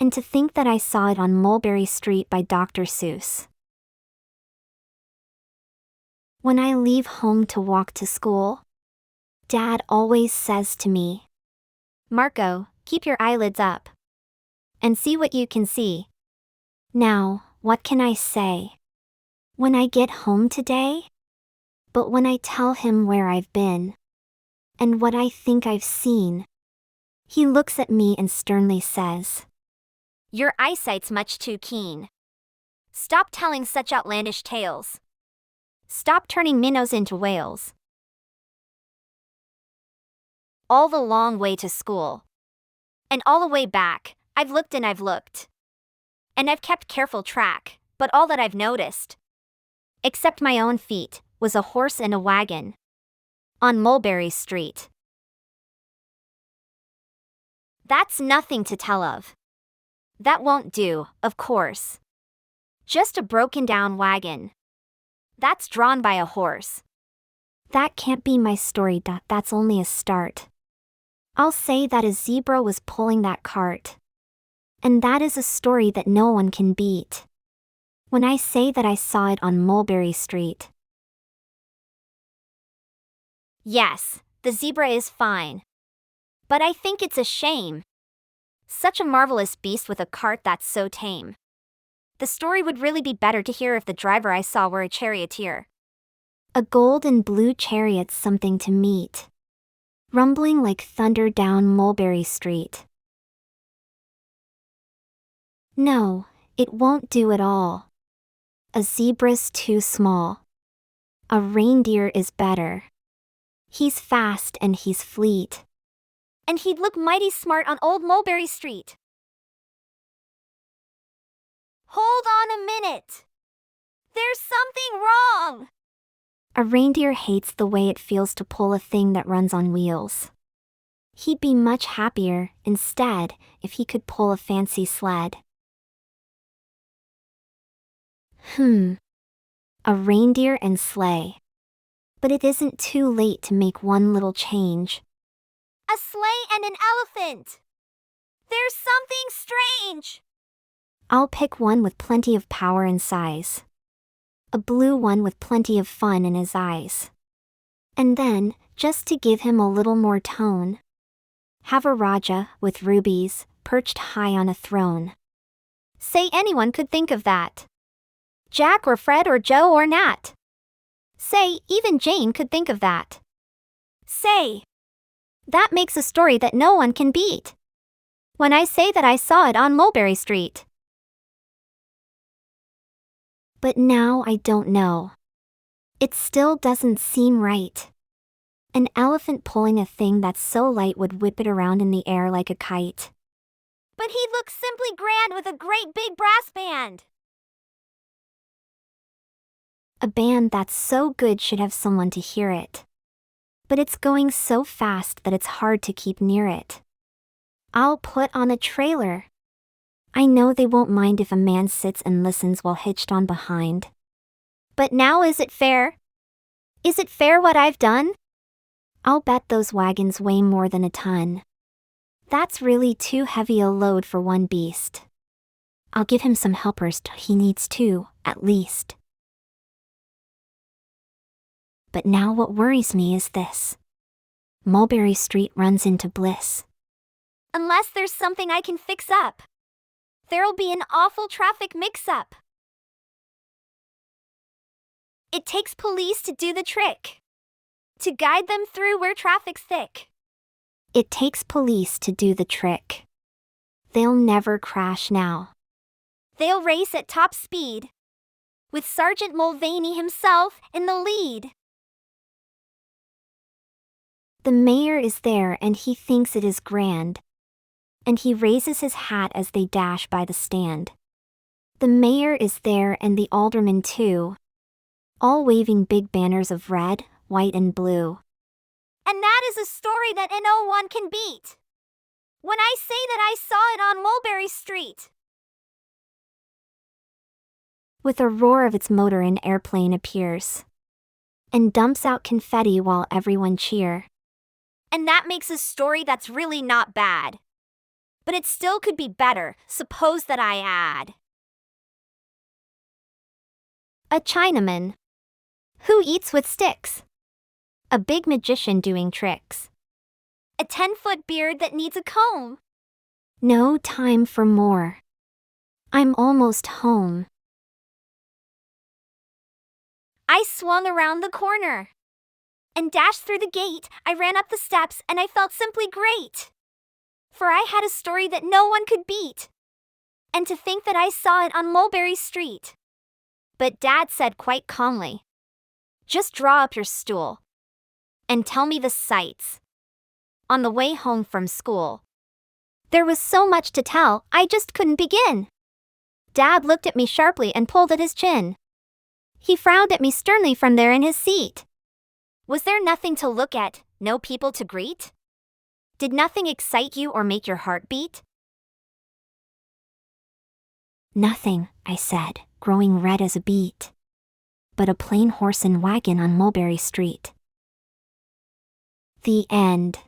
And to think that I saw it on Mulberry Street by Dr. Seuss. When I leave home to walk to school, Dad always says to me, "Marco, keep your eyelids up and see what you can see." Now, what can I say when I get home today? But when I tell him where I've been and what I think I've seen, he looks at me and sternly says, "Your eyesight's much too keen. Stop telling such outlandish tales. Stop turning minnows into whales." All the long way to school, and all the way back, I've looked and I've looked. And I've kept careful track, but all that I've noticed, except my own feet, was a horse and a wagon on Mulberry Street. That's nothing to tell of. That won't do, of course. Just a broken down wagon. That's drawn by a horse. That can't be my story. That's only a start. I'll say that a zebra was pulling that cart. And that is a story that no one can beat. When I say that I saw it on Mulberry Street. Yes, the zebra is fine. But I think it's a shame. Such a marvelous beast with a cart that's so tame. The story would really be better to hear if the driver I saw were a charioteer. A gold and blue chariot's something to meet, rumbling like thunder down Mulberry Street. No, it won't do at all. A zebra's too small. A reindeer is better. He's fast and he's fleet. And he'd look mighty smart on old Mulberry Street. Hold on a minute. There's something wrong. A reindeer hates the way it feels to pull a thing that runs on wheels. He'd be much happier, instead, if he could pull a fancy sled. A reindeer and sleigh. But it isn't too late to make one little change. A sleigh and an elephant. There's something strange. I'll pick one with plenty of power and size. A blue one with plenty of fun in his eyes. And then, just to give him a little more tone, have a Raja with rubies, perched high on a throne. Say anyone could think of that. Jack or Fred or Joe or Nat. Say even Jane could think of that. Say. That makes a story that no one can beat. When I say that I saw it on Mulberry Street. But now I don't know. It still doesn't seem right. An elephant pulling a thing that's so light would whip it around in the air like a kite. But he'd look simply grand with a great big brass band. A band that's so good should have someone to hear it. But it's going so fast that it's hard to keep near it. I'll put on a trailer. I know they won't mind if a man sits and listens while hitched on behind. But now is it fair? Is it fair what I've done? I'll bet those wagons weigh more than a ton. That's really too heavy a load for one beast. I'll give him some helpers. He needs two, at least. But now what worries me is this. Mulberry Street runs into bliss. Unless there's something I can fix up, there'll be an awful traffic mix-up. It takes police to do the trick, to guide them through where traffic's thick. It takes police to do the trick. They'll never crash now. They'll race at top speed, with Sergeant Mulvaney himself in the lead. The mayor is there and he thinks it is grand. And he raises his hat as they dash by the stand. The mayor is there and the aldermen too, all waving big banners of red, white and blue. And that is a story that no one can beat. When I say that I saw it on Mulberry Street. With a roar of its motor, an airplane appears and dumps out confetti while everyone cheer. And that makes a story that's really not bad. but it still could be better. Suppose that I add a Chinaman who eats with sticks, a big magician doing tricks, a 10-foot beard that needs a comb. No time for more. I'm almost home. I swung around the corner and dashed through the gate. I ran up the steps and I felt simply great. For I had a story that no one could beat. And to think that I saw it on Mulberry Street. But Dad said quite calmly, "Just draw up your stool and tell me the sights." On the way home from school, there was so much to tell, I just couldn't begin. Dad looked at me sharply and pulled at his chin. He frowned at me sternly from there in his seat. Was there nothing to look at, no people to greet? Did nothing excite you or make your heart beat? Nothing, I said, growing red as a beet. But a plain horse and wagon on Mulberry Street. The end.